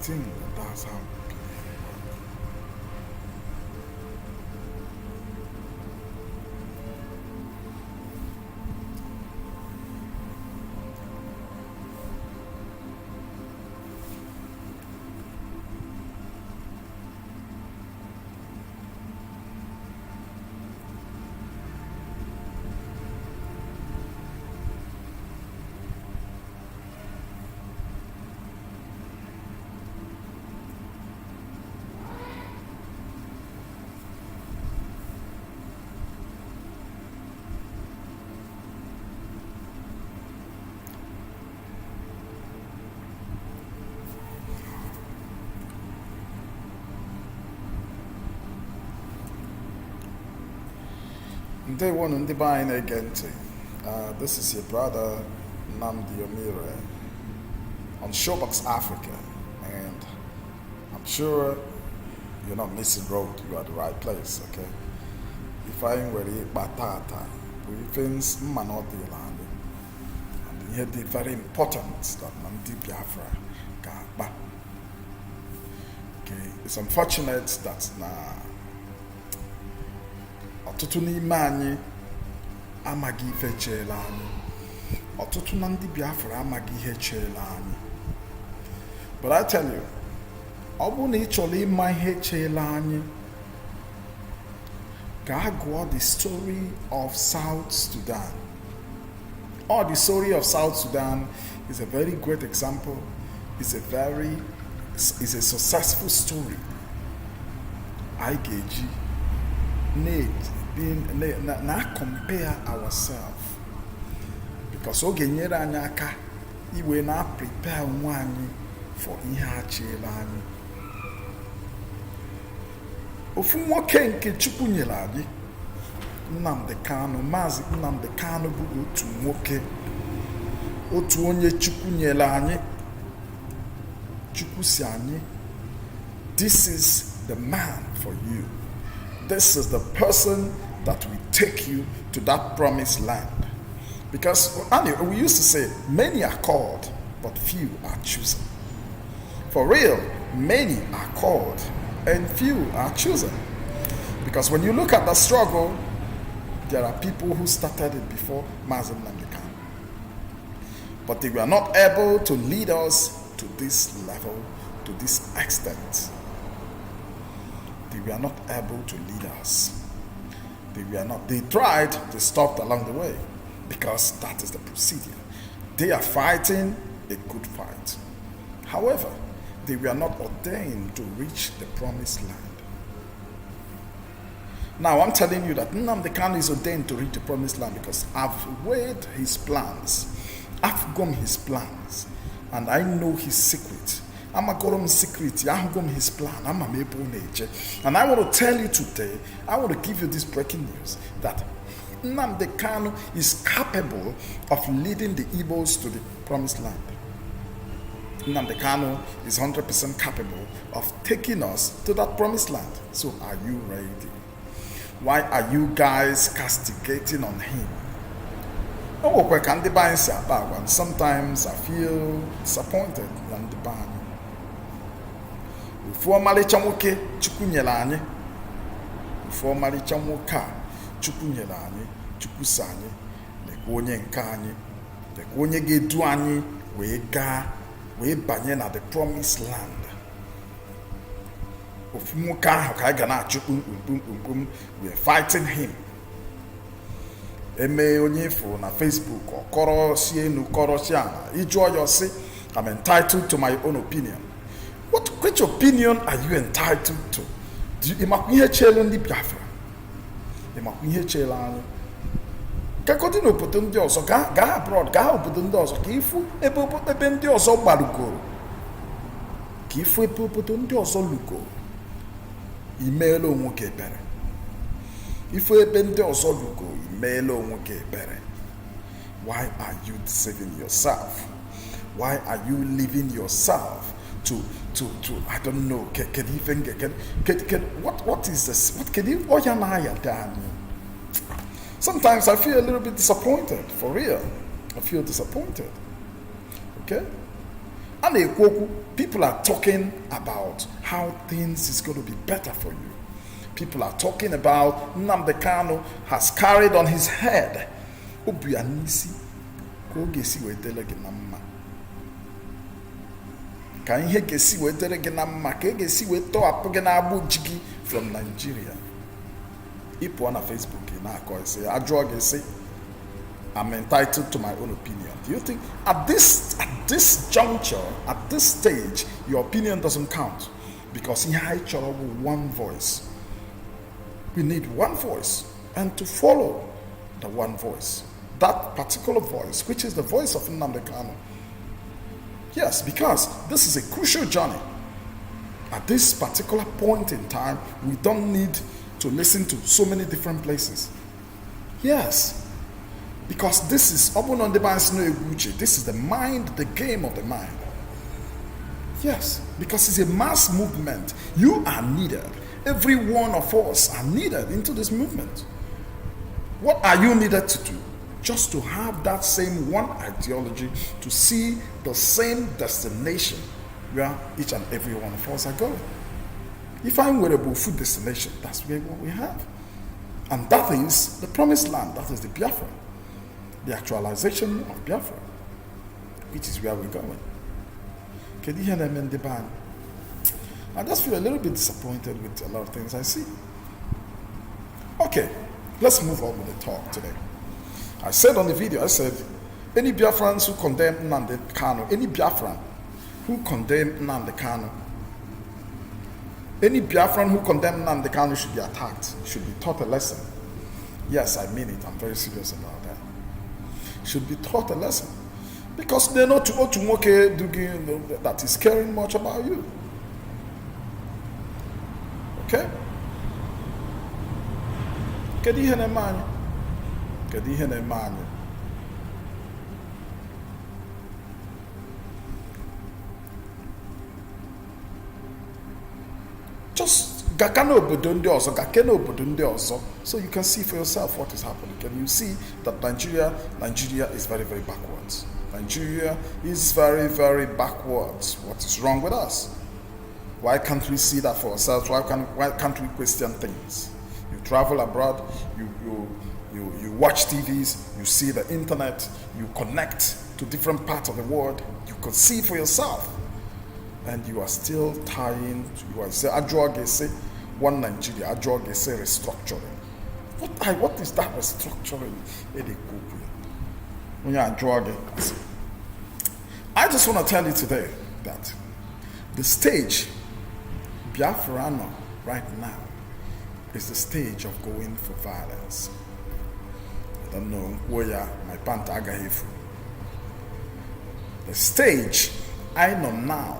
think that's how belief works. They want to divine again. This is your brother Nnamdi Omeire on Showbox Africa, and I'm sure you're not missing road. You are at the right place. Okay. If I were a batata, we things manoti land, and yet the very important that Nnamdi Biafra got. Okay, it's unfortunate that ọtụtụ n'ime anyị amaghị ife cheela anyị. Ọtụtụ na ndị Biafra amaghị ihe cheela anyị. But I tell you, ọ bụrụ na ị chọrọ ịma ihe cheela anyị, gaa gụọ the story of South Sudan. The story of South Sudan is a very great example. It's a successful story. IKG na compare ourselves, because oge nyere anyị aka iwe na prepare onwe anyị for ihe achịla anyị. Ofu nwoke nke Chukwu nyere anyị, Nnamdi Kanu, Maazị Nnamdi Kanu bụ otu nwoke, otu onye Chukwu nyere anyị. Chukwu si anyị, this is the man for you. This is the person that will take you to that promised land. Because we used to say, many are called, but few are chosen. For real, many are called, and few are chosen. Because when you look at the struggle, there are people who started it before Maazị Nnamdi Kanu. But they were not able to lead us to this level, to this extent. They were not able to lead us. They tried, they stopped along the way, because that is the procedure. They are fighting a good fight. However, they were not ordained to reach the promised land. Now I'm telling you that Nnamdi Kanu is ordained to reach the promised land because I've weighed his plans. I've gone his plans, and I know his secret. I'm a God secret. I'm going his plan. I'm a maple nature. And I want to tell you today, I want to give you this breaking news that Nnamdi Kanu is capable of leading the Igbos to the promised land. Nnamdi Kanu is 100% capable of taking us to that promised land. So are you ready? Why are you guys castigating on him? Sometimes I feel disappointed in the band. Formally chamuke chukunyelani. Formally chamuka chukunyelani, chukusani, the konye nkani, the konye geduani, we banye na the promised land. Ofumuka hakagana chukum, we are fighting him. Eme onyefu na Facebook or koro sienu koro siana. Enjoy your say, I'm entitled to my own opinion. Which opinion are you entitled to? Do you imagine children the Biafra? Imagine children. Kakoti no putun dios or ga abroad, ga putun dios or kifu ebe dios or baluko. Kifu putun dios or luko. Email on woke better. If we ebe dios or luko, email on woke better. Why are you deceiving yourself? Why are you leaving yourself to I don't know, what is this? What can you sometimes I feel a little bit disappointed, for real. I feel disappointed. Okay? People are talking about how things is going to be better for you. People are talking about Nnamdi Kanu has carried on his head. From Nigeria. People on Facebook, I'm entitled to my own opinion. Do you think at this juncture, at this stage, your opinion doesn't count? Because in high church, one voice. We need one voice, and to follow the one voice, that particular voice, which is the voice of Nnamdi Kanu. Yes, because this is a crucial journey. At this particular point in time, we don't need to listen to so many different places. Yes, because this is this is the mind, the game of the mind. Yes, because it's a mass movement. You are needed. Every one of us are needed into this movement. What are you needed to do? Just to have that same one ideology, to see the same destination where each and every one of us are going. If I'm wearable food destination, that's where what we have. And that is the promised land, that is the Biafra. The actualization of Biafra, which is where we're going. I just feel a little bit disappointed with a lot of things I see. Okay, let's move on with the talk today. I said on the video, I said, any Biafrans who condemn Nnamdi Kanu, any Biafran who condemn Nnamdi Kanu, any Biafran who condemn Nnamdi Kanu should be attacked, should be taught a lesson. Yes, I mean it. I'm very serious about that. Should be taught a lesson. Because they know that is caring much about you. Okay? Kedu ihe na-eme anyị? Kedu ihe na-eme anyị? Just gakana obodo ndị ọzọ, gakena obodo ndị ọzọ, so you can see for yourself what is happening. Can you see that Nigeria is very, very backwards? Nigeria is very, very backwards. What is wrong with us? Why can't we see that for ourselves? Why can't we question things? You travel abroad, you watch TVs, you see the internet, you connect to different parts of the world, you could see for yourself. And you are still tying, you are saying, one Nigeria, restructuring. What is that restructuring? I just want to tell you today that the stage Biafrano right now is the stage of going for violence. I don't know where my pantagahifu. The stage I know now,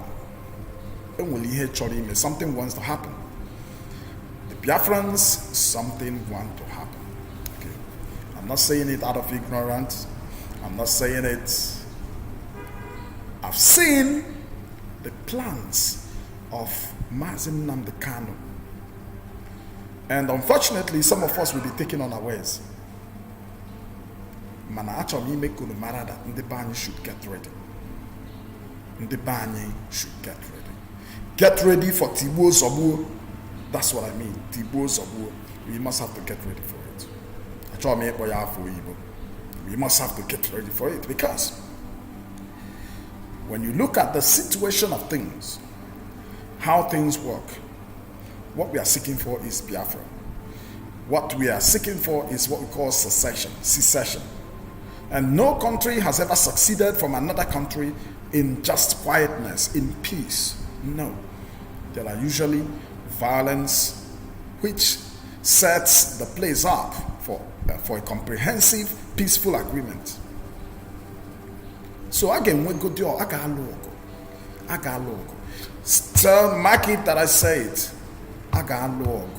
something wants to happen. The Biafrans, something wants to happen. Okay. I'm not saying it out of ignorance. I'm not saying it. I've seen the plans of Nnamdi Kanu. And unfortunately, some of us will be taken unawares. Mana actually make mara that Ndebani should get ready. Ndebani should get ready. Get ready for Tibo Zobu. That's what I mean. Tibo Zobu. We must have to get ready for it. We must have to get ready for it, because when you look at the situation of things, how things work, what we are seeking for is Biafra. What we are seeking for is what we call secession. And no country has ever succeeded from another country in just quietness, in peace. No. There are usually violence which sets the place up for a comprehensive, peaceful agreement. So again, we go to I got logo. Tell mark it that I say it. I got logo.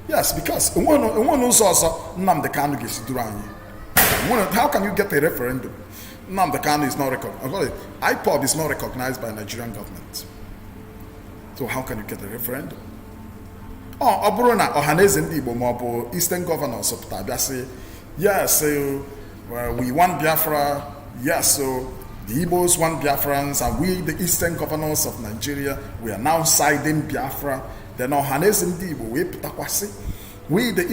Yes, because Nnamdi Kanu gets how can you get a referendum? Nnamdi Kanu is not recognized. IPOB is not recognized by the Nigerian government. So how can you get a referendum? Oh, Obrona Ohaneze Ndibo Mobo Eastern governors of Tabia say, yes, we want Biafra, yes, so The Igbos want Biafrans, and we, the eastern governors of Nigeria, we are now siding Biafra. Then Ohaneze Ndi Igbo we putakwasi. We the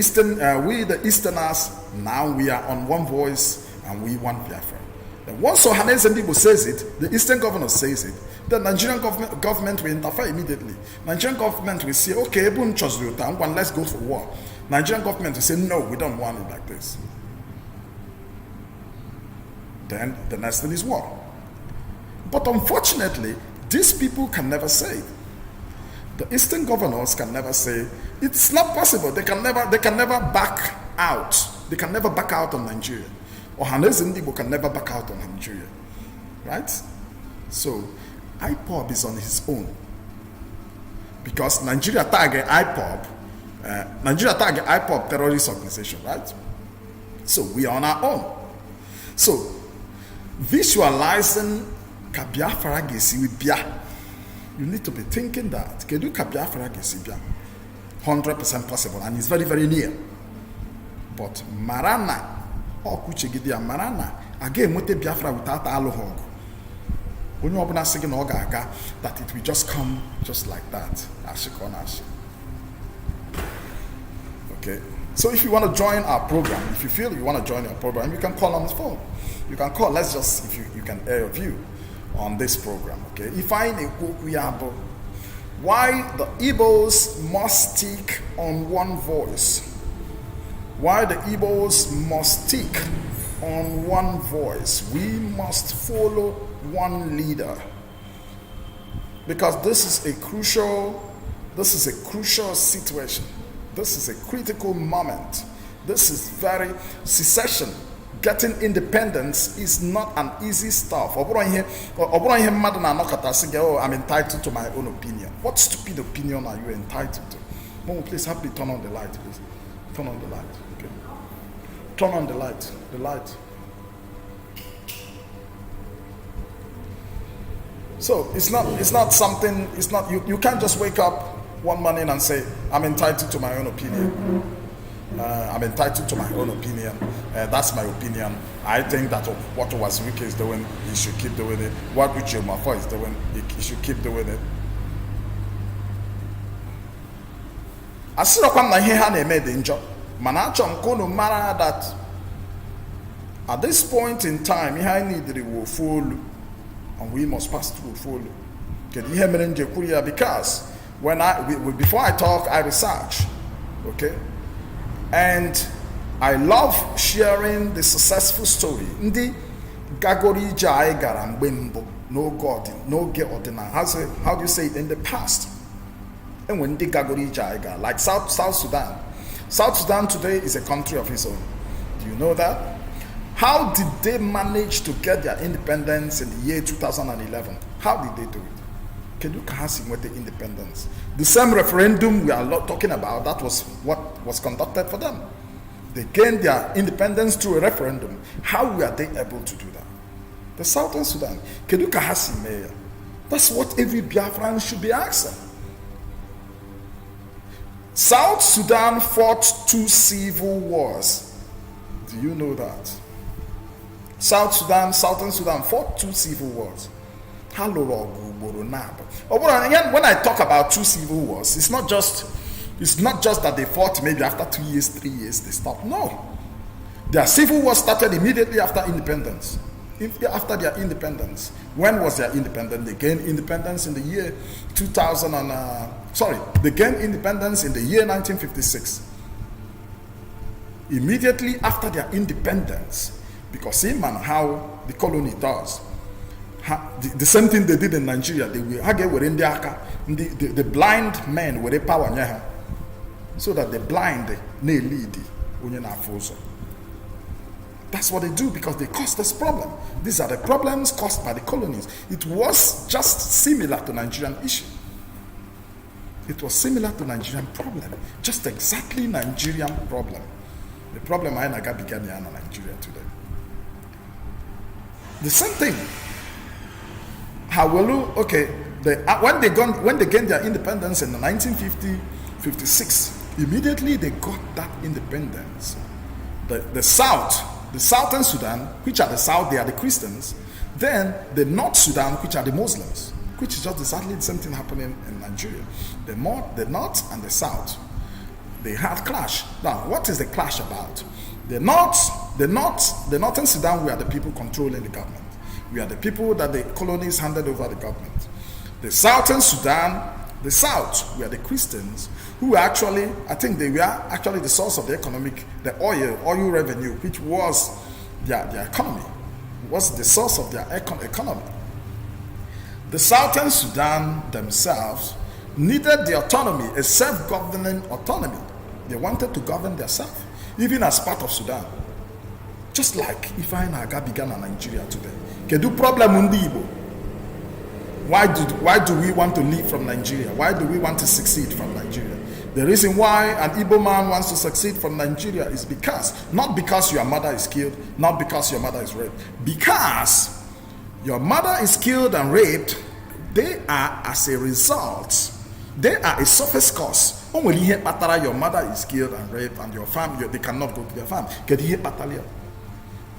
Easterners, now we are on one voice and we want Biafra. Then once Ohaneze Ndi Igbo says it, the eastern governor says it, the Nigerian government will interfere immediately. Nigerian government will say, okay, let's go for war. Nigerian government will say, no, we don't want it like this. Then the next thing is war. But unfortunately, these people can never say it. The eastern governors can never say it's not possible. They can never back out. They can never back out on Nigeria. Or Ohaneze Ndi Igbo can never back out on Nigeria. Right? So IPOB is on his own. Because Nigeria target IPOB terrorist organization, right? So we are on our own. So visualizing Biafra gesi with Bia. You need to be thinking that 100% possible, and it's very, very near. But Marana, or Kuchigidia Marana, again, what the Biafra without Alohog. When you're not saying that it will just come just like that. Okay. So if you want to join our program, if you feel you want to join our program, you can call on the phone. You can call. Let's just, if you can air your view on this program, okay? If I why the Igbos must stick on one voice? Why the Igbos must stick on one voice? We must follow one leader, because this is a crucial situation. This is a critical moment. This is very secession. Getting independence is not an easy stuff. I'm entitled to my own opinion. What stupid opinion are you entitled to? Mom, please help me turn on the light, please. Turn on the light. Okay. Turn on the light. The light. So it's not something, you can't just wake up one morning and say, I'm entitled to my own opinion. I'm entitled to my own opinion. That's my opinion. I think that what Wazirike is doing, he should keep doing it. What Uche Mafo is doing, he should keep doing it. Asiro na ihe ha na-eme dị njọ, mana achọ m kono mara that at this point in time, ihe anyị needed will follow, and we must pass through follow. Kedu ihe mere nje kwuru ya? Because before I talk, I research. Okay? And I love sharing the successful story. Ndi gagori jai garambembo, no God, no get ordinary. How do you say it in the past? And when the gagori jai gar, like South Sudan. South Sudan today is a country of its own. Do you know that? How did they manage to get their independence in the year 2011? How did they do it? Can you kahasi with the independence? The same referendum we are talking about, that was what was conducted for them. They gained their independence through a referendum. How were they able to do that? The Southern Sudan. Can you kahasi mayor? That's what every Biafran should be asking. South Sudan fought 2 civil wars. Do you know that? Southern Sudan fought 2 civil wars. When I talk about 2 civil wars, it's not just that they fought maybe after 2 years, 3 years, they stopped. No. Their civil war started immediately after independence. After their independence. When was their independence? They gained independence in the year 1956. Immediately after their independence, because see man how the colony does. The same thing they did in Nigeria. The blind men were a power, so that the blind ne lead. That's what they do, because they caused this problem. These are the problems caused by the colonies. It was just similar to Nigerian issue. It was similar to Nigerian problem. Just exactly Nigerian problem. The problem I began in Nigeria today. The same thing. When they gained their independence in 1956, immediately they got that independence. The Southern Sudan, which are the South, they are the Christians. Then the North Sudan, which are the Muslims, which is just exactly the same thing happening in Nigeria. The North and the South, they had clash. Now, what is the clash about? The Northern Sudan, we are the people controlling the government. We are the people that the colonies handed over the government. The Southern Sudan, the South, we are the Christians who actually, I think they were actually the source of the oil revenue, which was their economy, was the source of their economy. The Southern Sudan themselves needed the autonomy, a self-governing autonomy. They wanted to govern themselves, even as part of Sudan. Just like Ifeanyi Aga began in Nigeria today. Kedu problem undi Igbo? Why do we want to leave from Nigeria? Why do we want to succeed from Nigeria? The reason why an Igbo man wants to succeed from Nigeria is not because your mother is killed, not because your mother is raped, because your mother is killed and raped, they are as a result, they are a surface cause. Only your mother is killed and raped and your family, they cannot go to their farm.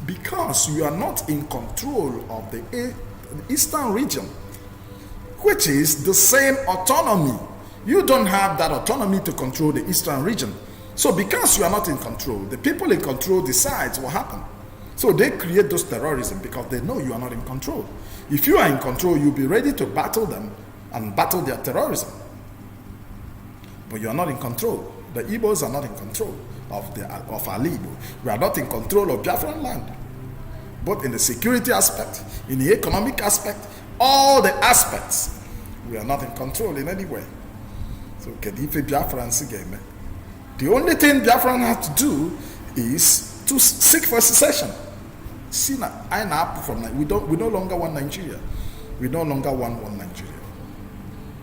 Because you are not in control of the eastern region, which is the same autonomy. You don't have that autonomy to control the eastern region. So because you are not in control, the people in control decide what happens. So they create those terrorism because they know you are not in control. If you are in control, you'll be ready to battle them and battle their terrorism. But you are not in control. The Igbos are not in control of Ali Igbo. We are not in control of Biafran land. Both in the security aspect, in the economic aspect, all the aspects, we are not in control in any way. So Biafrans again. The only thing Biafran has to do is to seek for secession. We no longer want Nigeria. We no longer want one Nigeria.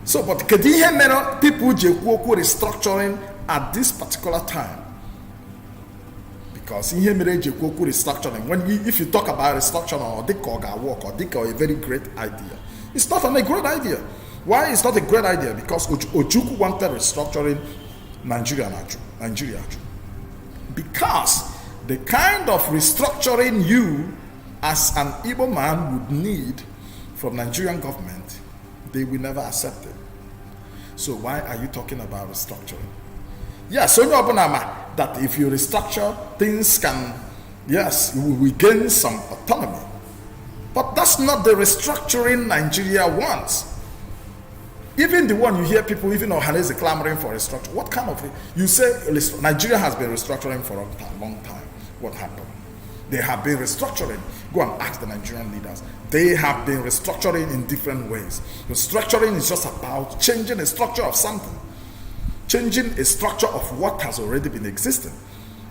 So, but people restructuring at this particular time. Because restructuring, if you talk about restructuring or a very great idea, it's not a great idea. Why is not a great idea? Because Ojukwu wanted restructuring Nigeria. Because the kind of restructuring you as an Igbo man would need from Nigerian government, they will never accept it. So why are you talking about restructuring? Yes, so that if you restructure, things can, yes, you will regain some autonomy. But that's not the restructuring Nigeria wants. Even the one you hear people, even Ohalese clamoring for restructuring. What kind of, you say Nigeria has been restructuring for a long time. What happened? They have been restructuring. Go and ask the Nigerian leaders. They have been restructuring in different ways. Restructuring is just about changing the structure of something. Changing a structure of what has already been existing.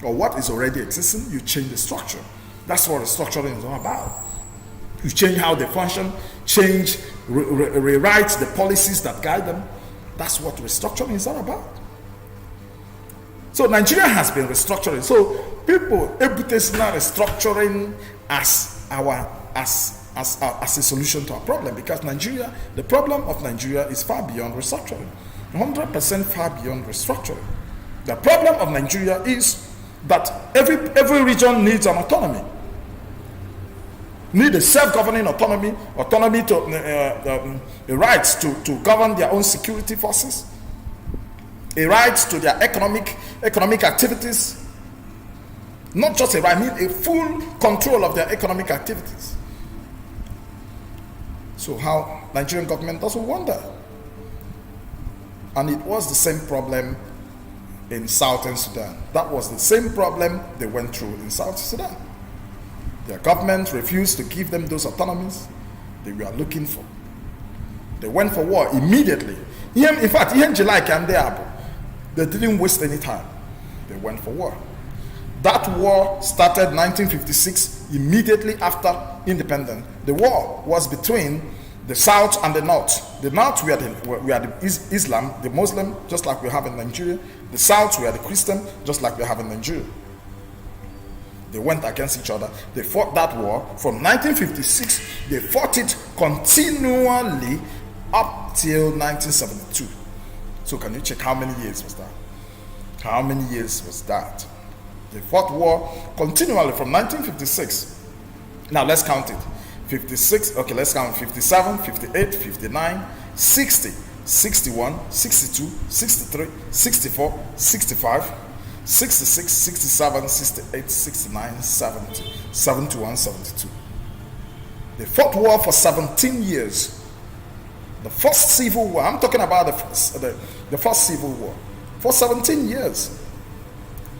Or what is already existing, you change the structure. That's what restructuring is all about. You change how they function, rewrite the policies that guide them. That's what restructuring is all about. So Nigeria has been restructuring. So people is now restructuring as a solution to our problem, because Nigeria, the problem of Nigeria is far beyond restructuring. 100% far beyond restructuring. The problem of Nigeria is that every region needs an autonomy. Need a self-governing autonomy to a right to govern their own security forces, a right to their economic activities. Not just a right, I mean a full control of their economic activities. So how Nigerian government doesn't wonder. And it was the same problem in Southern Sudan. That was the same problem they went through in South Sudan. Their government refused to give them those autonomies they were looking for. They went for war immediately. In fact, in July, they didn't waste any time. They went for war. That war started 1956, immediately after independence. The war was between the South and the North. The North, we are the Islam, the Muslim, just like we have in Nigeria. The South, we are the Christian, just like we have in Nigeria. They went against each other. They fought that war from 1956. They fought it continually up till 1972. So can you check how many years was that? How many years was that? They fought war continually from 1956. Now let's count it. 56, okay, let's count 57, 58, 59, 60, 61, 62, 63, 64, 65, 66, 67, 68, 69, 70, 71, 72. They fought war for 17 years. The first civil war, I'm talking about the first civil war, for 17 years.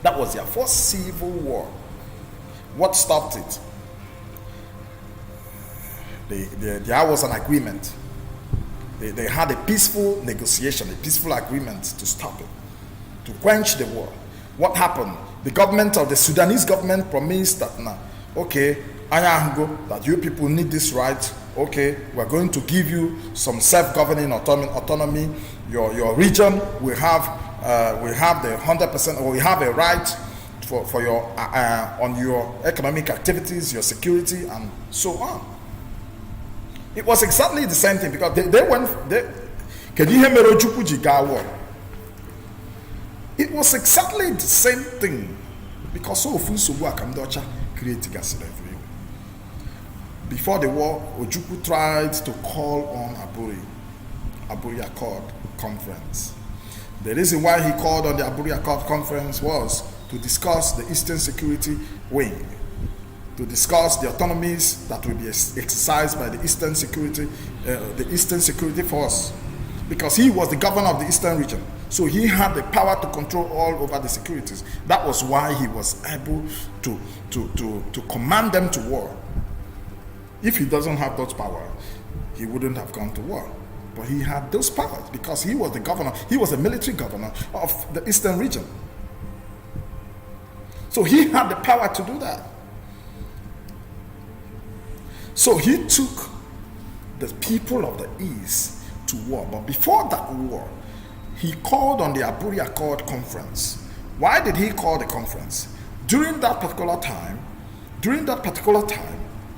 That was their first civil war. What stopped it? There was an agreement. They had a peaceful negotiation, a peaceful agreement to stop it, to quench the war. What happened? The government of the Sudanese government promised that, okay, that you people need this right. Okay, we're going to give you some self-governing autonomy. Your region will have the 100%, or we have a right for your on your economic activities, your security, and so on. It was exactly the same thing, because they went. It was exactly the same thing, because so creating everywhere. Before the war, Ojukwu tried to call on Aburi Accord Conference. The reason why he called on the Aburi Accord Conference was to discuss the Eastern Security Wing, to discuss the autonomies that will be exercised by the Eastern Security Force, because he was the governor of the Eastern region. So he had the power to control all over the securities. That was why he was able to command them to war. If he doesn't have those powers, he wouldn't have gone to war. But he had those powers because he was the governor, he was the military governor of the Eastern region. So he had the power to do that. So he took the people of the East to war. But before that war, he called on the Aburi Accord Conference. Why did he call the conference? During that particular time,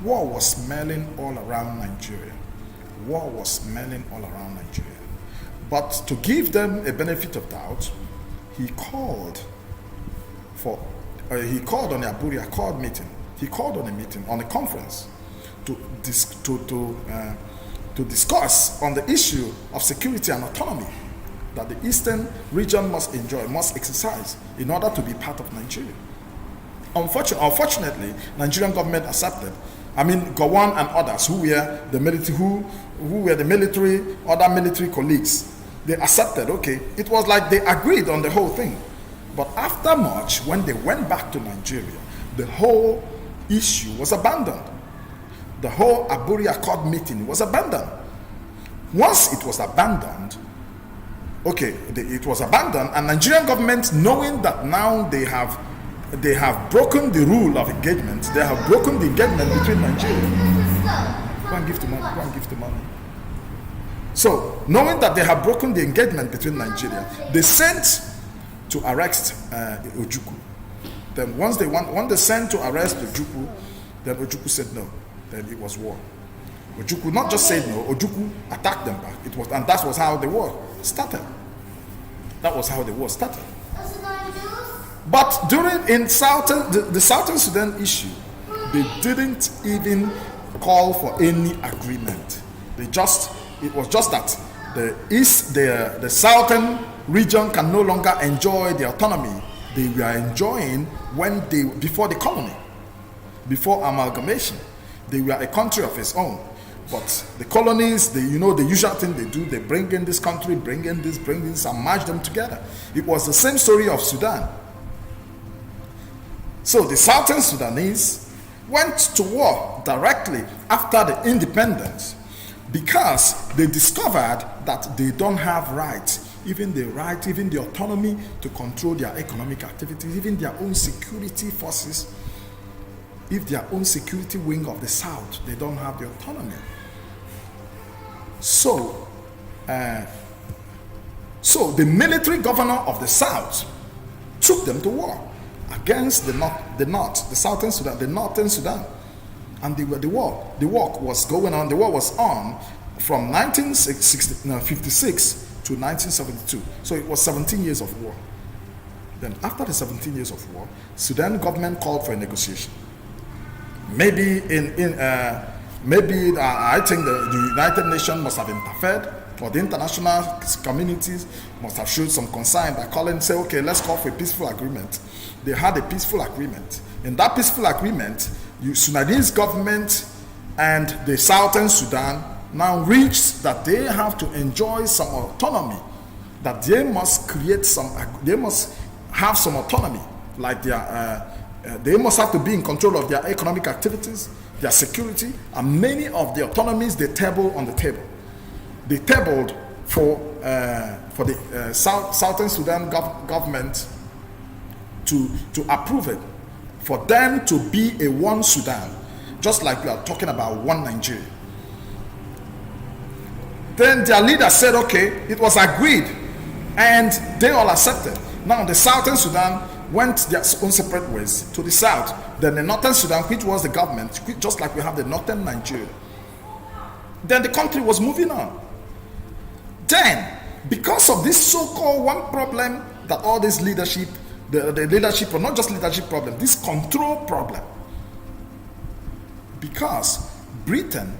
war was smelling all around Nigeria. But to give them a benefit of doubt, he called on the Aburi Accord meeting. He called on a meeting, on a conference, to discuss on the issue of security and autonomy that the Eastern region must exercise in order to be part of Nigeria. Unfortunately, Nigerian government accepted. I mean, Gowon and others who were the military, other military colleagues, they accepted. Okay, it was like they agreed on the whole thing. But after much, when they went back to Nigeria, the whole issue was abandoned. The whole Aburi Accord meeting was abandoned. Once it was abandoned, it was abandoned, and Nigerian government, knowing that now they have broken the rule of engagement, they have broken the engagement between Nigeria. Go and give the money. So, knowing that they have broken the engagement between Nigeria, they sent to arrest Ojukwu. Then once they sent to arrest Ojukwu, then Ojukwu said no. Then it was war. Ojukwu not just said no, Ojukwu attacked them back. And that was how the war started. But in the Southern Sudan issue, they didn't even call for any agreement. It was just that the Southern region can no longer enjoy the autonomy they were enjoying before the colony, before amalgamation. They were a country of its own. But the colonies, the usual thing they do, they bring in this country, bring in this, and merge them together. It was the same story of Sudan. So the Southern Sudanese went to war directly after the independence because they discovered that they don't have rights, even the autonomy to control their economic activities, even their own security forces. If their own security wing of the South, they don't have the autonomy. So the military governor of the South took them to war against the Southern Sudan, the Northern Sudan. And the war was going on. The war was on from 1956 to 1972. So it was 17 years of war. Then after the 17 years of war, Sudan government called for a negotiation. Maybe Maybe I think the United Nations must have interfered, or the international communities must have showed some concern by calling, say, okay, let's call for a peaceful agreement. They had a peaceful agreement. In that peaceful agreement, the Sudanese government and the Southern Sudan now reached that they have to enjoy some autonomy, that they must create they must have some autonomy, like they must have to be in control of their economic activities, their security, and many of the autonomies they tabled on the table. They tabled for the Southern Sudan government to approve it, for them to be a one Sudan, just like we are talking about one Nigeria. Then their leader said, okay, it was agreed, and they all accepted. Now the Southern Sudan went their own separate ways to the south. Then the Northern Sudan, which was the government, just like we have the Northern Nigeria. Then the country was moving on. Then, because of this so-called one problem that all this leadership, the leadership, or not just leadership problem, this control problem, because Britain,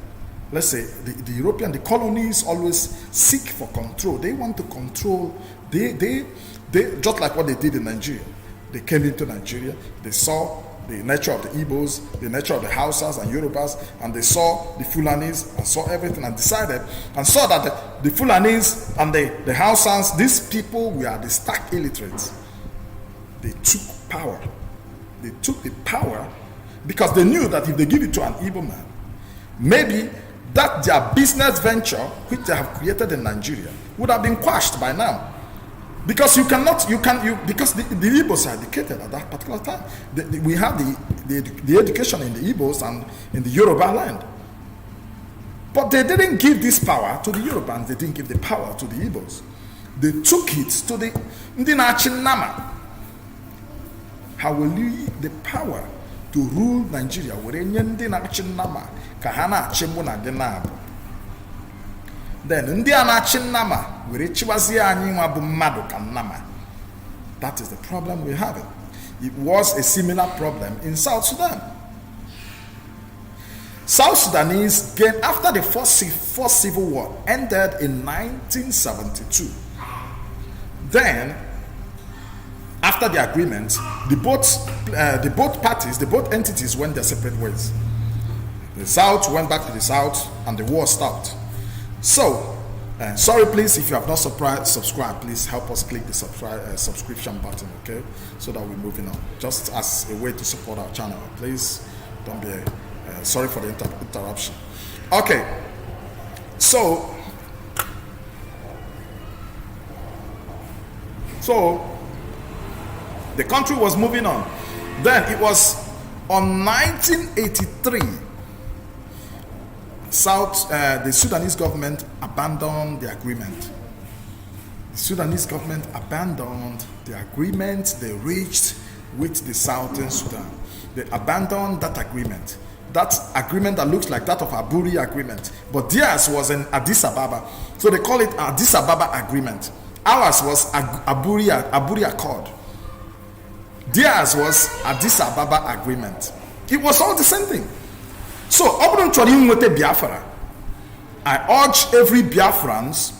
let's say the European, the colonies always seek for control. They want to control, they just like what they did in Nigeria. They came into Nigeria, they saw the nature of the Igbos, the nature of the Hausas and Yorubas, and they saw the Fulanis and saw everything and decided and saw that the Fulanis and the Hausans, these people were the stark illiterates. They took power. They took the power because they knew that if they give it to an Igbo man, maybe that their business venture, which they have created in Nigeria, would have been quashed by now. Because because the Igbos are educated at that particular time. We have the education in the Igbos and in the Yoruba land. But they didn't give this power to the Yorubans. They didn't give the power to the Igbos. They took it to the Nnamdi. How will you the power to rule Nigeria? Then that is the problem we have. It was a similar problem in South Sudan. South Sudanese gained after the first civil war ended in 1972. Then, after the agreement, the both parties, the both entities went their separate ways. The South went back to the South, and the war stopped. So, sorry, please, if you have not subscribed, please help us click the subscription button, okay? So that we're moving on. Just as a way to support our channel. Please don't be sorry for the interruption. Okay, so the country was moving on. Then it was on 1983. The Sudanese government abandoned the agreement. The Sudanese government abandoned the agreement they reached with the Southern Sudan. They abandoned that agreement. That agreement that looks like that of Aburi agreement. But theirs was in Addis Ababa. So they call it Addis Ababa agreement. Ours was Aburi Accord. Theirs was Addis Ababa agreement. It was all the same thing. So, Biafra, I urge every Biafrans,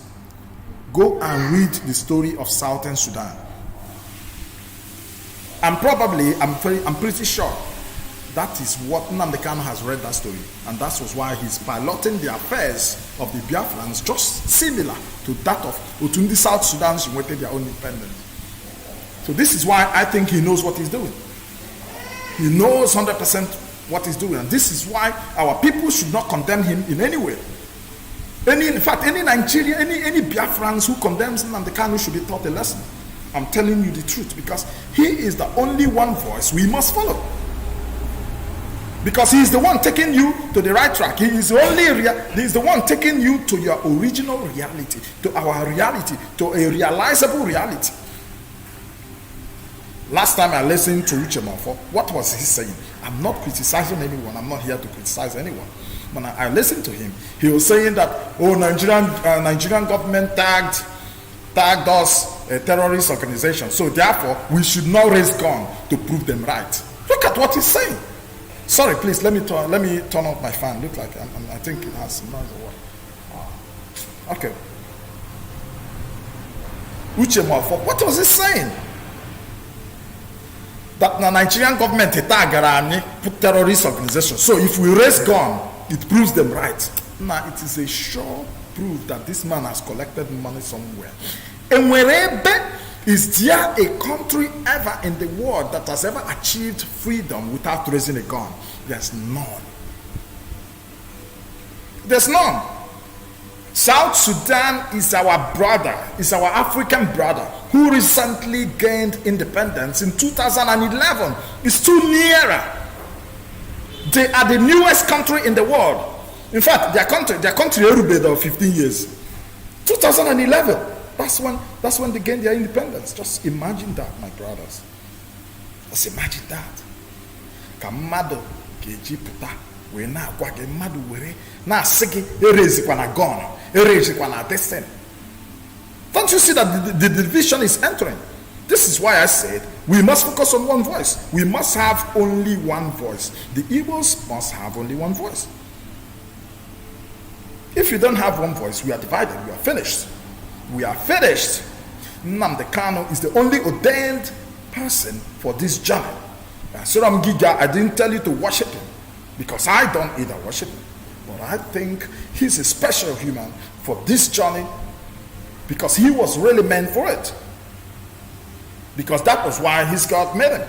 go and read the story of Southern Sudan. And probably, I'm pretty sure, that is what Nnamdi Kanu has read that story. And that was why he's piloting the affairs of the Biafrans just similar to that of Utundi South Sudan, who wanted their own independence. So this is why I think he knows what he's doing. He knows 100% what he's doing, and this is why our people should not condemn him in any way. In fact, any Nigerian, any Biafrans who condemns Nnamdi Kanu should be taught a lesson. I'm telling you the truth, because he is the only one voice we must follow. Because he is the one taking you to the right track. He is the one taking you to your original reality, to our reality, to a realizable reality. Last time I listened to Uche Mafo, what was he saying? I'm not criticizing anyone. I'm not here to criticize anyone. When I listened to him, he was saying that, Nigerian government tagged us a terrorist organization. So therefore, we should not raise gun to prove them right. Look at what he's saying. Sorry, please, let me turn off my fan. Look like I think it has some noise or what. Okay. Uche Mwafo, what was he saying? That the Nigerian government put terrorist organization. So if we raise gun, it proves them right. Now it is a sure proof that this man has collected money somewhere. And wherever is there a country ever in the world that has ever achieved freedom without raising a gun? There's none. There's none. South Sudan is our brother, is our African brother who recently gained independence in 2011. It's too nearer. They are the newest country in the world. In fact, their country of 15 years. 2011. That's when they gained their independence. Just imagine that, my brothers. Just imagine that. Kamado gejiputa we na agwa gị mmadụ were na asị gị erezikwana gun, erezikwana this thing. Don't you see that the division is entering? This is why I said we must focus on one voice. We must have only one voice. The Igbos must have only one voice. If you don't have one voice, we are divided. We are finished. We are finished. Nnamdi Kanu is the only ordained person for this journey. Suram Giga, I didn't tell you to worship him because I don't either worship him. But I think he's a special human for this journey because he was really meant for it. Because that was why his God made him.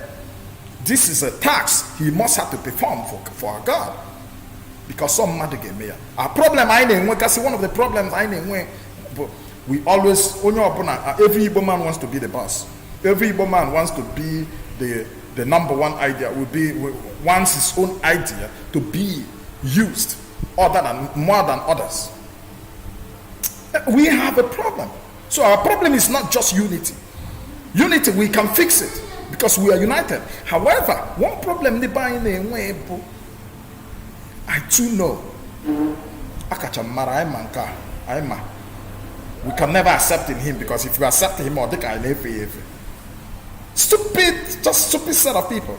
This is a task he must have to perform for our God. Because some matter get me. Our problem I know, because one of the problems I know, we always, every Igbo man wants to be the boss. Every Igbo man wants to be the number one idea, wants his own idea to be used more than others. We have a problem. So our problem is not just unity. Unity, we can fix it because we are united. However, one problem I too know. We can never accept in him because if you accept him, or just stupid set of people.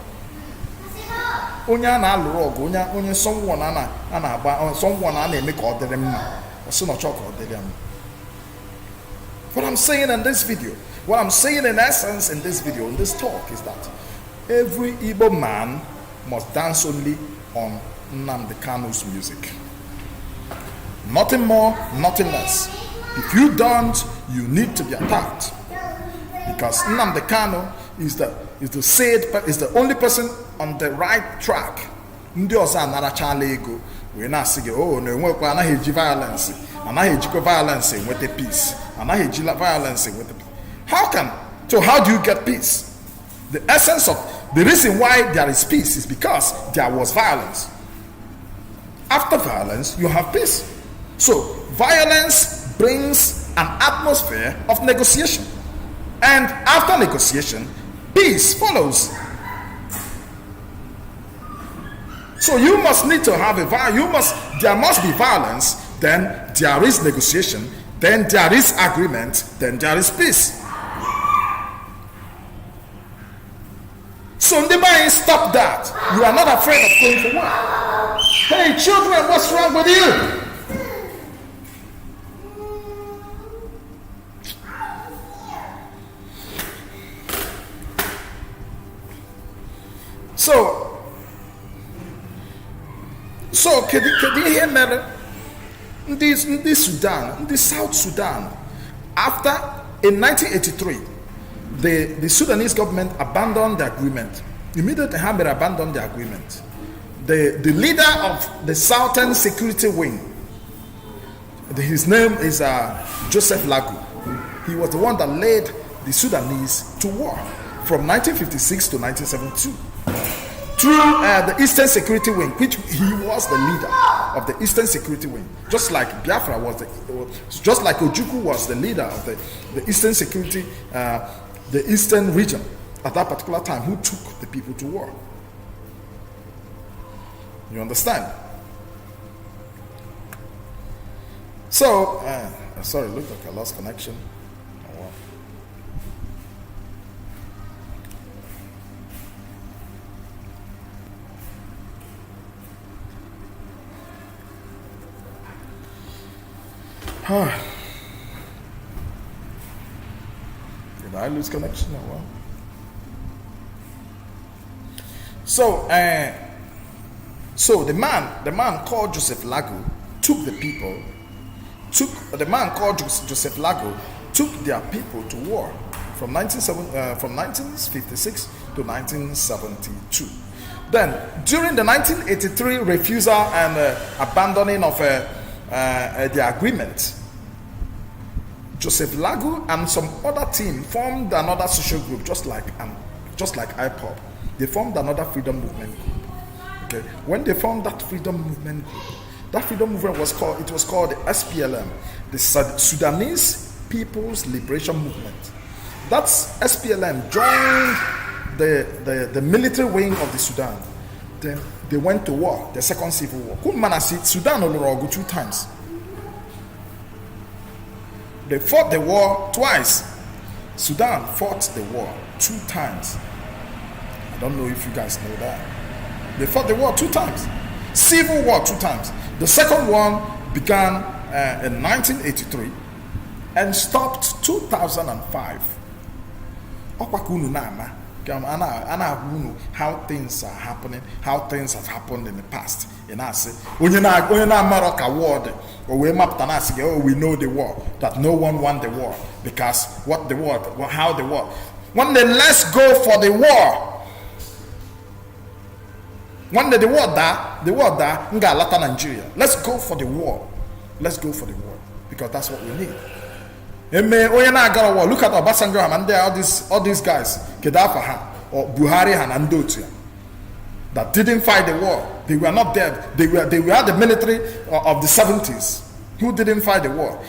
What I'm saying in this video, what I'm saying in essence in this video, in this talk, is that every Igbo man must dance only on Nnamdi Kanu's music. Nothing more, nothing less. If you don't, you need to be attacked. Because Nnamdi Kanu is the only person on the right track. Ndị ọzọ anarachala ego wee na-asị gị na-enwekwa anaghị eji violence, anaghị ejikwa violence enweta peace, anaghị eji violence enweta peace. How do you get peace? The essence of the reason why there is peace is because there was violence. After violence, you have peace. So violence brings an atmosphere of negotiation. And after negotiation, peace follows. So you must need to have there must be violence, then there is negotiation, then there is agreement, then there is peace. So Ndimai, stop that. You are not afraid of going for war. Hey children, what's wrong with you? So can you hear me? This Sudan, this South Sudan, in 1983, the Sudanese government abandoned the agreement. Immediately Hamid abandoned the agreement. The leader of the Southern Security Wing, his name is Joseph Lagu. He was the one that led the Sudanese to war from 1956 to 1972. Through the Eastern Security Wing, which he was the leader of the Eastern Security Wing, just like Biafra just like Ojukwu was the leader of the Eastern Security, the Eastern region at that particular time, who took the people to war. You understand? So, sorry, look like I lost connection. Did I lose connection or what? So the man called Joseph Lago took the people, Joseph Lago took their people to war from 1956 to 1972. Then, during the 1983 refusal and abandoning of the agreement, Joseph Lago and some other team formed another social group, just like IPOB. They formed another freedom movement group. Okay, when they formed that freedom movement was called the SPLM, the Sudanese People's Liberation Movement. That's SPLM joined the military wing of the Sudan. Then they went to war, the second civil war. Sudan go 2 times. They fought the war twice. Sudan fought the war 2 times. I don't know if you guys know that. They fought the war 2 times. Civil war 2 times. The second one began in 1983 and stopped 2005. How things are happening, how things have happened in the past. And I say, we know the war, that no one won the war because how the war. One day, let's go for the war. One day the war Ngalata Nigeria. Let's go for the war. Let's go for the war because that's what we need. Look at Obasanjo and there all these guys, Kedafa or Buhari and Andotia, that didn't fight the war. They were not dead. They were the military of the 70s who didn't fight the war.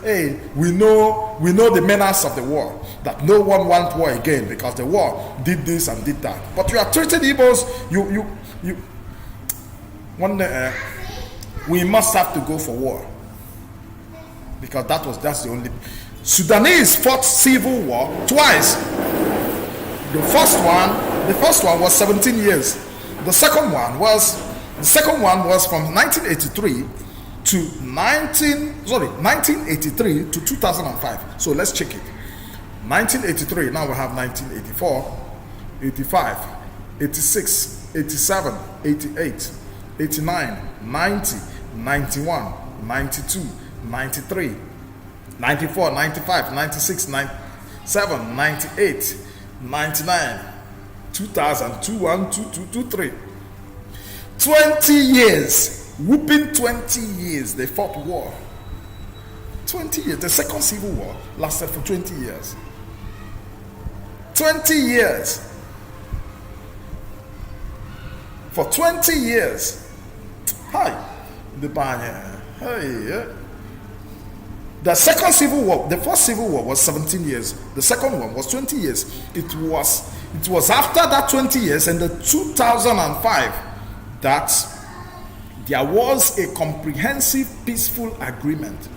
Hey, we know the menace of the war, that no one wants war again because the war did this and did that. But you are treating Igbos, you one day we must have to go for war. Because that's the only. Sudanese fought civil war twice. The first one was 17 years. The second one was from 1983 to 1983 to 2005. So let's check it. 1983, now we have 1984, 85, 86, 87, 88, 89, 90, 91, 92, 93, 94, 95, 96, 97, 98, 99, 2000, 21, 22, 23. 20 years. Whooping 20 years. They fought war. 20 years. The second civil war lasted for 20 years. 20 years. For 20 years. Hi. The second civil war, the first civil war was 17 years. The second one was 20 years. It was after that 20 years in the 2005 that there was a comprehensive peaceful agreement.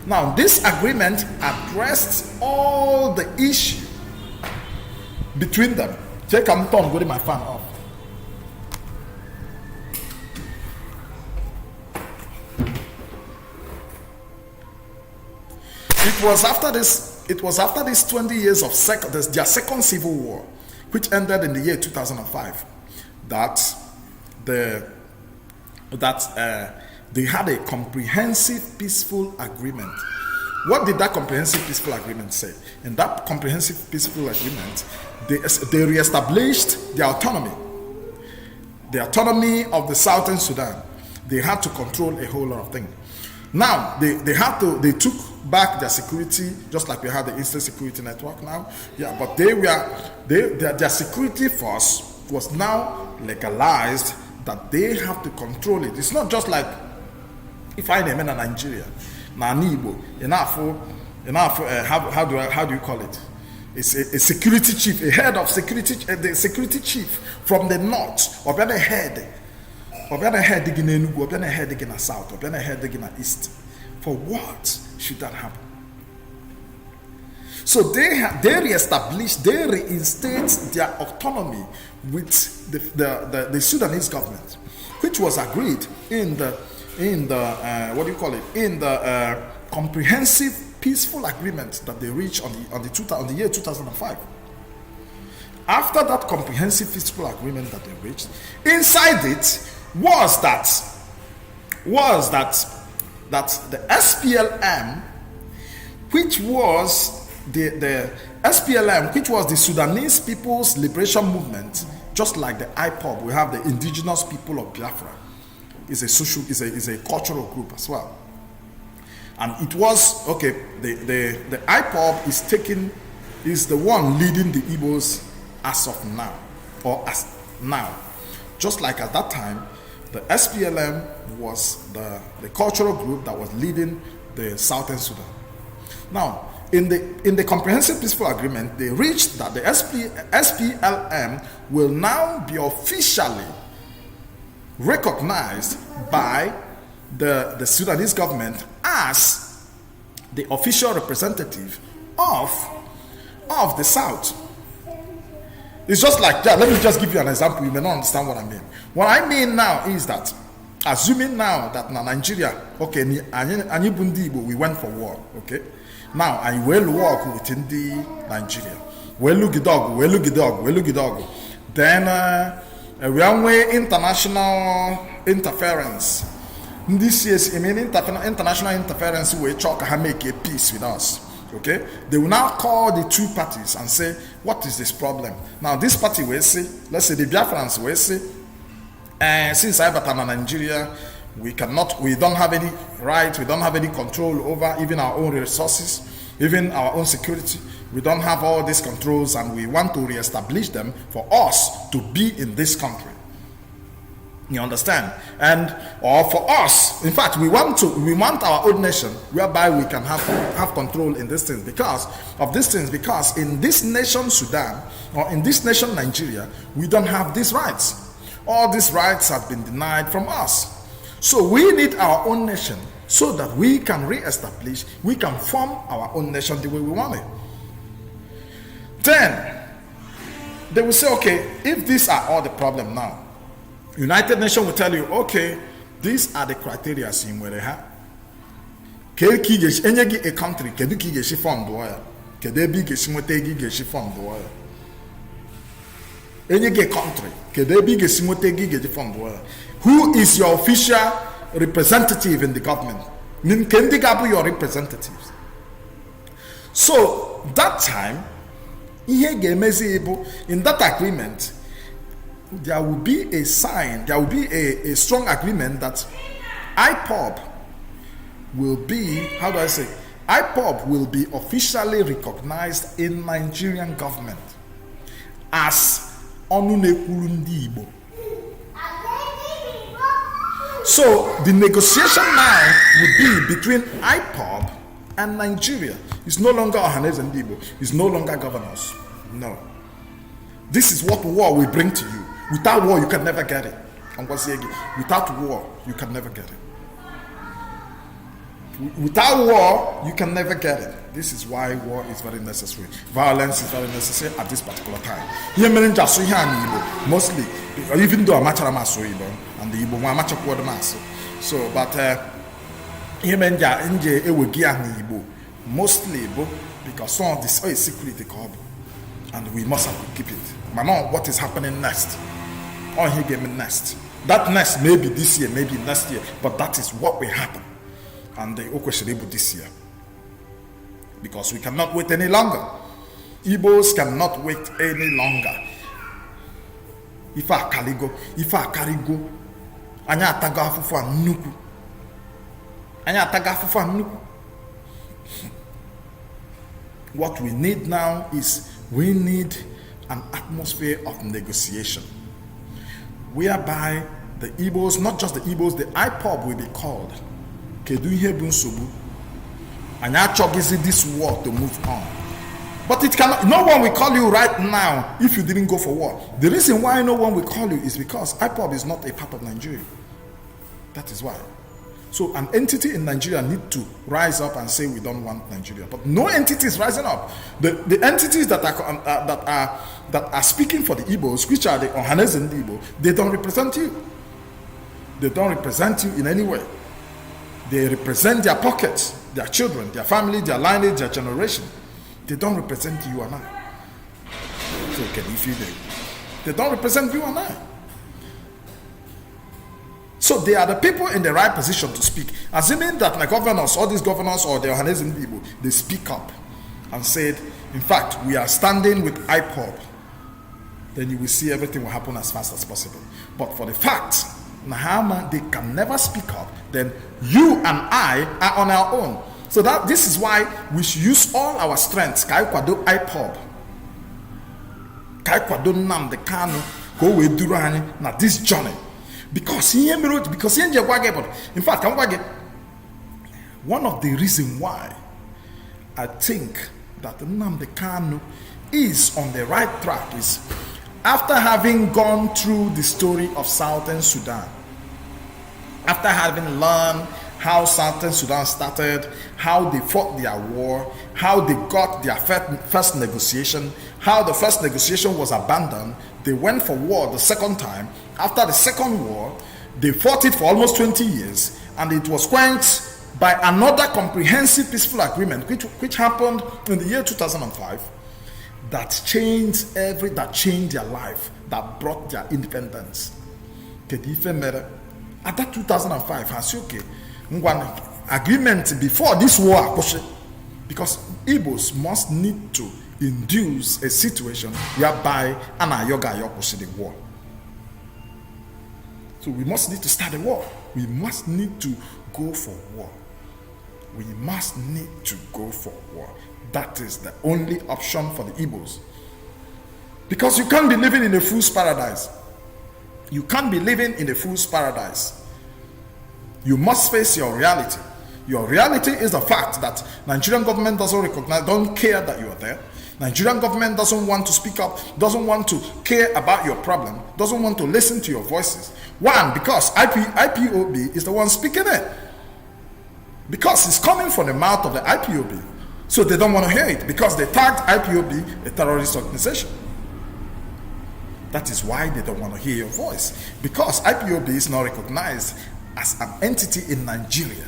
Now, this agreement addressed all the issue between them. Take a turn, go to my fan off. It was after this 20 years of their second civil war, which ended in the year 2005, that they had a comprehensive peaceful agreement. What did that comprehensive peaceful agreement say? In that comprehensive peaceful agreement, they reestablished the autonomy of the Southern Sudan. They had to control a whole lot of things. Now they took back their security, just like we have the Eastern Security Network now. Yeah, but their security force was now legalized, that they have to control it. It's not just like if I am in Nigeria, Igbo, how do you call it? It's a security chief, a head of security, the security chief from the north, or better head digging in Enugu, or better head digging in south, or better head digging in east. For what should that happen? So they reinstate their autonomy with the Sudanese government, which was agreed in the in the in the comprehensive peaceful agreement that they reached on the year 2005. After that comprehensive peaceful agreement that they reached, inside it was that the SPLM, which was the SPLM, which was the Sudanese People's Liberation Movement, just like the IPOB, we have the Indigenous People of Biafra, is a cultural group as well. And it was the IPOB is the one leading the Igbos as of now, or as now. Just like at that time, the SPLM was the cultural group that was leading the Southern Sudan. Now, in the comprehensive peaceful agreement, they reached that the SPLM will now be officially recognized by the Sudanese government as the official representative of the South. It's just like that. Let me just give you an example. You may not understand what I mean. What I mean now is that, assuming now that Nigeria, okay, we went for war, okay? Now, I will work within the Nigeria. Then, we have international interference. This is, international interference will try to make a peace with us. Okay, they will now call the two parties and say, what is this problem? Now, this party will say, let's say the Biafrans will say, since I in Nigeria, we don't have any right, we don't have any control over even our own resources, even our own security. We don't have all these controls, and we want to reestablish them for us to be in this country. You understand? Or for us, in fact, we want our own nation whereby we can have control in these things because of these things. Because in this nation Sudan or in this nation Nigeria, we don't have these rights. All these rights have been denied from us. So we need our own nation so that we can reestablish, we can form our own nation the way we want it. Then they will say, okay, if these are all the problem now, United Nations will tell you, okay, these are the criteria in where they have. A country, who is your official representative in the government? Your representatives. So that time, in that agreement, there will be a sign, there will be a strong agreement that IPOB will be, IPOB will be officially recognized in Nigerian government as Onunekulundi Igbo. So the negotiation now would be between IPOB and Nigeria. It's no longer Ohanes and Igbo. It's no longer governors. No. This is what war will bring to you. Without war, you can never get it. Without war, you can never get it. Without war, you can never get it. This is why war is very necessary. Violence is very necessary at this particular time. Mostly, even though I'm and the Igbo so, but mostly because some of this is security, and we must have to keep it. But now, what is happening next? Or he gave me next. That next may be this year, maybe next year, but that is what will happen. And the Okweshiribu this year. Because we cannot wait any longer. Igbos cannot wait any longer. If I karigo, anya ataga afufu anuku. What we need now is we need an atmosphere of negotiation whereby the Igbos, not just the Igbos, the IPOB will be called. Kedu ihe bụ nsogbu? Anyị achọghịzi this war to move on. But it cannot, no one will call you right now if you didn't go for war. The reason why no one will call you is because IPOB is not a part of Nigeria. That is why. So an entity in Nigeria need to rise up and say we don't want Nigeria. But no entity is rising up. The entities that are speaking for the Igbos, which are the Ohanes and the Igbo, they don't represent you. They don't represent you in any way. They represent their pockets, their children, their family, their lineage, their generation. They don't represent you and I. So can you feel them? They don't represent you and I. So they are the people in the right position to speak. Assuming that my governors, all these governors or the Ohanese people, they speak up and said, in fact, we are standing with IPOB, then you will see everything will happen as fast as possible. But for the fact, Nahama, they can never speak up, then you and I are on our own. So that this is why we should use all our strengths. Kaikwado IPOB. Kaikwado Nnamdi Kanu. Go with Durani na this journey. Because in fact, one of the reasons why I think that Nnamdi Kanu is on the right track is after having gone through the story of Southern Sudan, after having learned how Southern Sudan started, how they fought their war, how they got their first negotiation, how the first negotiation was abandoned, they went for war the second time. After the second war, they fought it for almost 20 years, and it was quenched by another comprehensive peaceful agreement, which happened in the year 2005, that changed their life, that brought their independence. At that 2005, agreement before this war, because Igbos must need to induce a situation whereby the war. So we must need to start a war. We must need to go for war. We must need to go for war. That is the only option for the Igbos. Because you can't be living in a fool's paradise. You can't be living in a fool's paradise. You must face your reality. Your reality is the fact that Nigerian government doesn't recognize, don't care that you are there. Nigerian government doesn't want to speak up, doesn't want to care about your problem, doesn't want to listen to your voices. One, because IPOB is the one speaking it. Because it's coming from the mouth of the IPOB. So they don't want to hear it because they tagged IPOB a terrorist organization. That is why they don't want to hear your voice. Because IPOB is not recognized as an entity in Nigeria.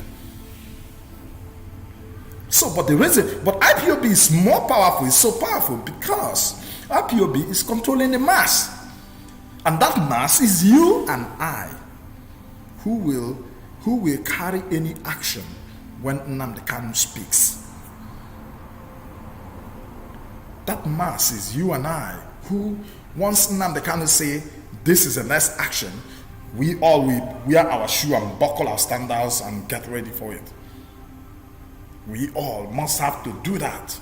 So, but IPOB is more powerful, it's so powerful because IPOB is controlling the mass. And that mass is you and I who will carry any action when Nnamdi Kanu speaks. That mass is you and I who, once Nnamdi Kanu say, this is the next action, we all will wear our shoe and buckle our sandals and get ready for it. We all must have to do that.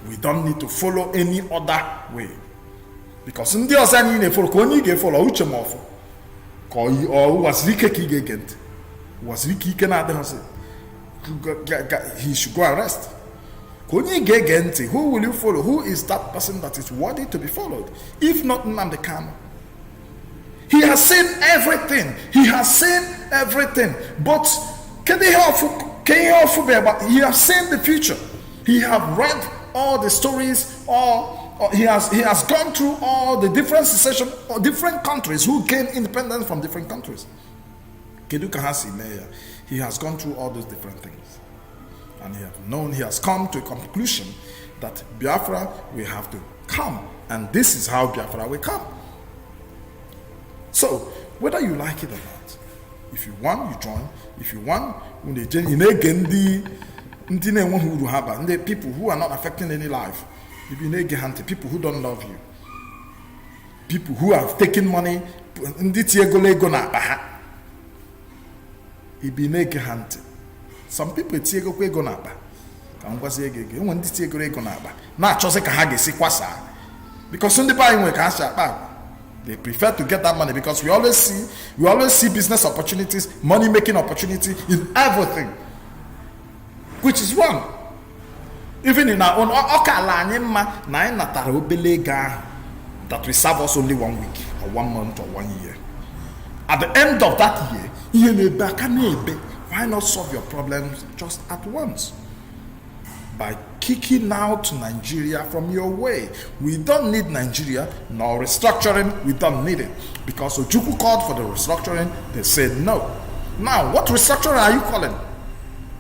We don't need to follow any other way. Because in the other follow, follow he should go arrest. Who will you follow? Who is that person that is worthy to be followed? If not Nnamdi Kanu. He has seen everything. He has seen everything. But he has seen the future. He has read all the stories. He has gone through all the different secession, different countries who gained independence from different countries. He has gone through all those different things. And he has come to a conclusion that Biafra will have to come. And this is how Biafra will come. So, whether you like it or not, if you want, you join. If you want, the people who are not affecting any life, people who don't love you, people who have taken money, some people because they prefer to get that money because we always see business opportunities, money making opportunity in everything, which is wrong. Even in our own that will serve us only 1 week or 1 month or 1 year. At the end of that year, why not solve your problems just at once? By kicking out Nigeria from your way. We don't need Nigeria, nor restructuring, we don't need it. Because Ojukwu called for the restructuring, they said no. Now, what restructuring are you calling?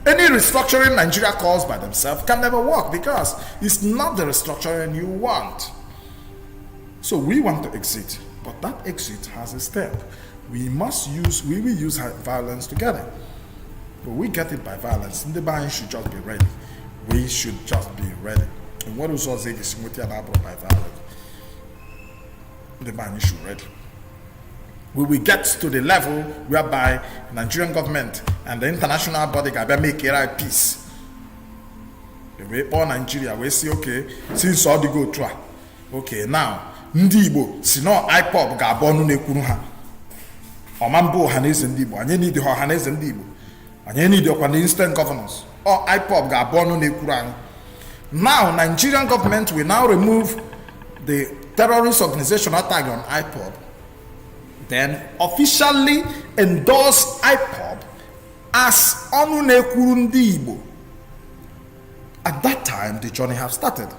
Any restructuring Nigeria calls by themselves can never work because it's not the restructuring you want. So we want to exit, but that exit has a step. We will use violence together. But we get it by violence. The buying should just be ready. We should just be ready. And what is also by violence? The buying should be ready. We will get to the level whereby Nigerian government and the international body can make a peace. We all Nigeria, we say, okay, since all the go through, okay, now, Ndi Igbo, si no IPOB ga abonu n'ekwuru ha. Omambo Hanese Ndi Igbo, anye need the Hanese Ndi Igbo. Anye need the instant governors. Or IPOB ga abonu n'ekwuru anyị. Now, Nigerian government will now remove the terrorist organizational tag on IPOB. Then officially endorse IPOB as Onu n'ekwuru Ndi Igbo. At that time, the journey have started.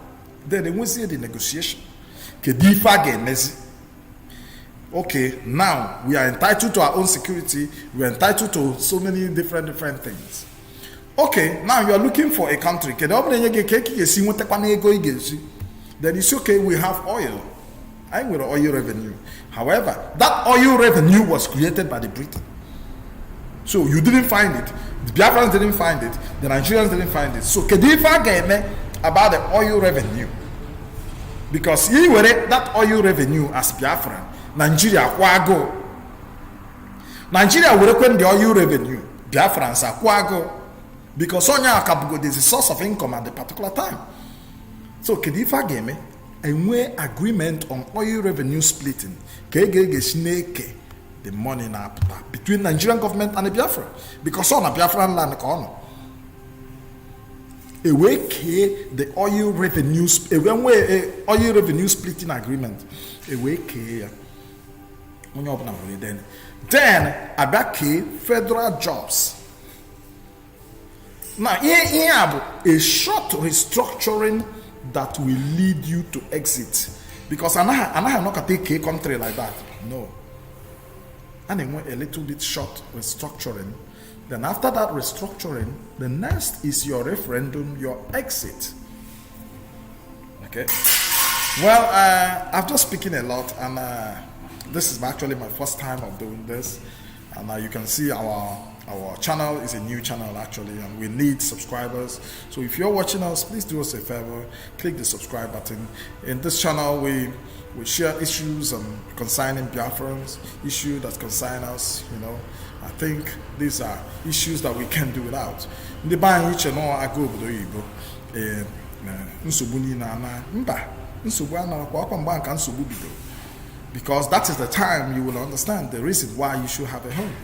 Then they will see the negotiation. Okay, now we are entitled to our own security. We are entitled to so many different things. Okay, now you are looking for a country. Then it's okay, we have oil. I will oil revenue. However, that oil revenue was created by the Britain. So you didn't find it. The Biafrans didn't find it. The Nigerians didn't find it. So Kedifa game about the oil revenue. Because he were that oil revenue as Biafran, Nigeria kwago. Nigeria will reckon the oil revenue. Biafrans are kwago. Because Sonya Akabugo is a source of income at the particular time. So Kedifa game and we agreement on oil revenue splitting. The money now between Nigerian government and the Biafra. Because on a Biafran land corner. The oil revenue splitting agreement. Then about federal jobs. Now here a short restructuring that will lead you to exit. Because I'm not gonna take a country like that. No. And then a little bit short restructuring. Then after that restructuring, the next is your referendum, your exit. Okay. Well, I've just speaking a lot, and this is actually my first time of doing this. And you can see our channel is a new channel actually, and we need subscribers. So if you're watching us, please do us a favor, click the subscribe button. In this channel, we share issues concerning Biafrans, issues that concern us, you know. I think these are issues that we can't do without. The buying each and all I go to Igbo. Because that is the time you will understand the reason why you should have a home.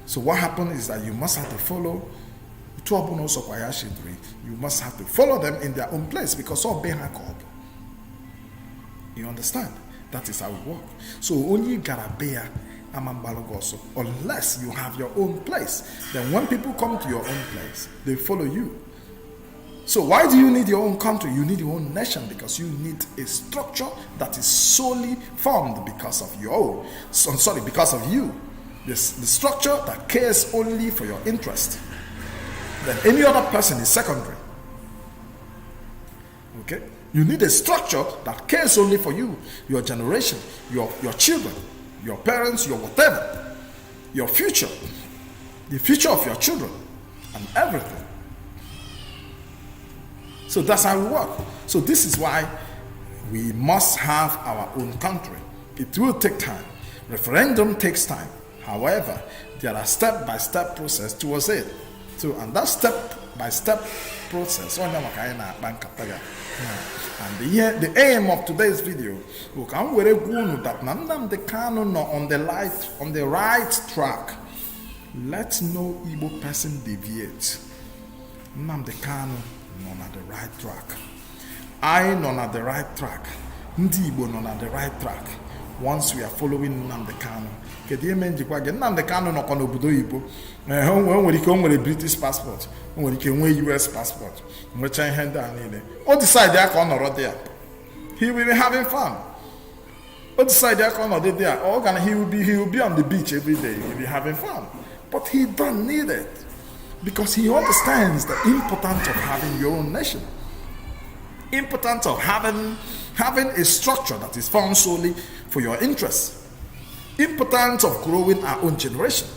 So what happens is that you must have to follow. You must have to follow them in their own place because all you understand? That is how it works. So only Garabea Amambalogoso, unless you have your own place. Then when people come to your own place, they follow you. So why do you need your own country? You need your own nation because you need a structure that is solely formed because of because of you. The structure that cares only for your interest. Then any other person is secondary. Okay? You need a structure that cares only for you, your generation, your children, your parents, your whatever, your future, the future of your children, and everything. So that's how we work. So this is why we must have our own country. It will take time. Referendum takes time. However, there are step-by-step process towards it. So, and that step-by-step process, and the aim of today's video, we can that Nnamdi Kanu on the right track. Let no Igbo person deviate. Nnamdi Kanu not at the right track. I not at the right track. Ndi Igbo not at the right track. Once we are following Nnamdi Kanu, Nnamdi Kanu no kono obodo Igbo. Nwere British passport, nwere US passport. Decide there. He will be having fun. But decide there, he will be on the beach every day. He'll be having fun. But he don't need it. Because he understands the importance of having your own nation. Importance of having a structure that is found solely for your interests. Importance of growing our own generation.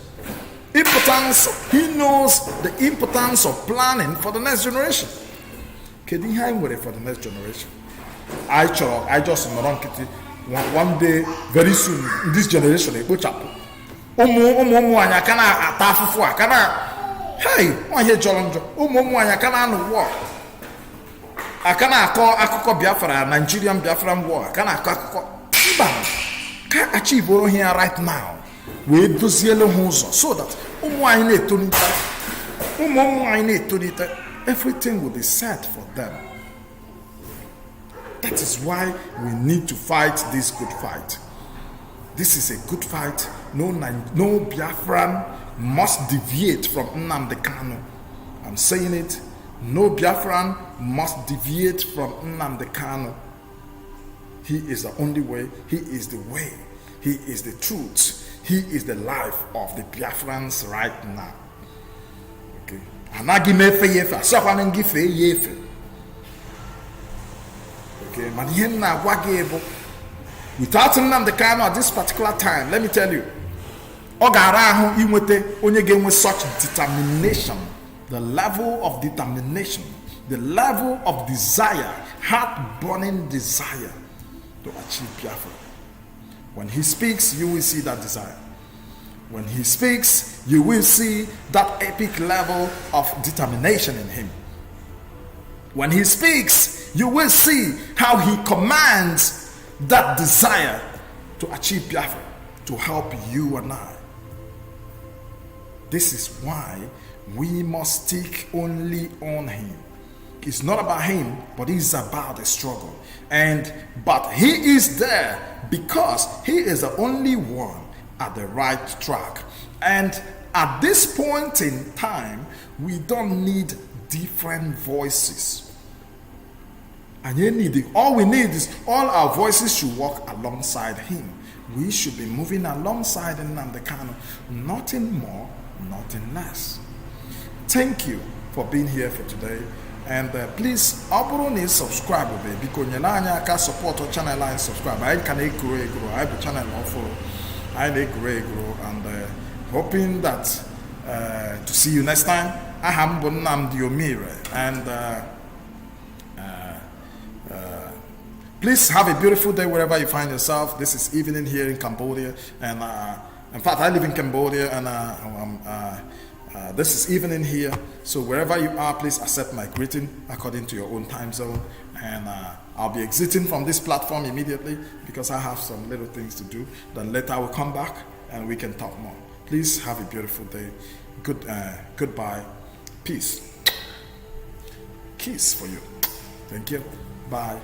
Importance, he knows the importance of planning for the next generation. Kedu ihe anyị nwere for the next generation? I just one day, very soon, this generation, ekpochapụ. Ụmụ anyị aka na-ata afụfụ aka na hey, nwaanyị jọrọ njọ. Ụmụ anyị aka na-anụ war. Aka na-akọ akụkọ Biafra, Nigerian Biafran war. Aka na-akọ akụkọ mba ka achieve here right now. We doziele ha ụzọ so that ụmụ anyị na-etolite, everything will be set for them. That is why we need to fight this good fight. This is a good fight. No Biafran must deviate from Nnamdi Kanu. I'm saying it. No Biafran must deviate from Nnamdi Kanu. He is the only way. He is the way. He is the truth. He is the life of the Biafrans right now. Okay. Anagi mefe yefe. Asakwa ngife yefe. Okay. Manihenna wagebo. Without Nnamdi Kanu at this particular time, let me tell you, Ogarahu inwete onye ga-enwe such determination, the level of determination, the level of desire, heart-burning desire to achieve Biafra. When he speaks, you will see that desire. When he speaks, you will see that epic level of determination in him. When he speaks, you will see how he commands that desire to achieve Biafra, to help you and I. This is why we must stick only on him. It's not about him, but it's about the struggle. But he is there because he is the only one at the right track. And at this point in time, we don't need different voices. And all we need is all our voices should walk alongside him. We should be moving alongside Nnamdi Kanu. Nothing more, nothing less. Thank you for being here for today. And please, abone subscribe because you can support our channel and subscribe. I can grow. I have a channel follow. I grow and hoping that to see you next time. I am Condemns Omeire and please have a beautiful day wherever you find yourself. This is evening here in Cambodia, and in fact, I live in Cambodia, and this is evening here. So wherever you are, please accept my greeting according to your own time zone. And I'll be exiting from this platform immediately because I have some little things to do. Then later I will come back and we can talk more. Please have a beautiful day. Goodbye. Peace. Kiss for you. Thank you. Bye.